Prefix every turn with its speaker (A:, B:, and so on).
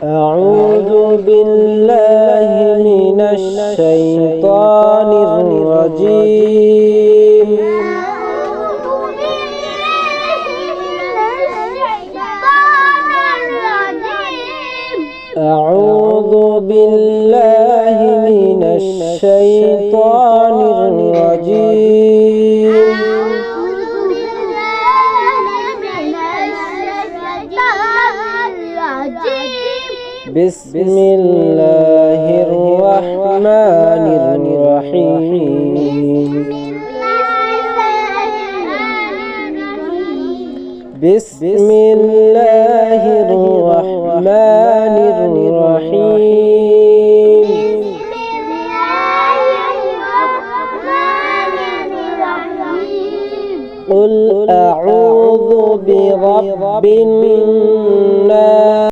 A: أعوذ بالله من الشيطان الرجيم أعوذ بالله من الشيطان الرجيم بسم الله الرحمن الرحيم بسم الله الرحمن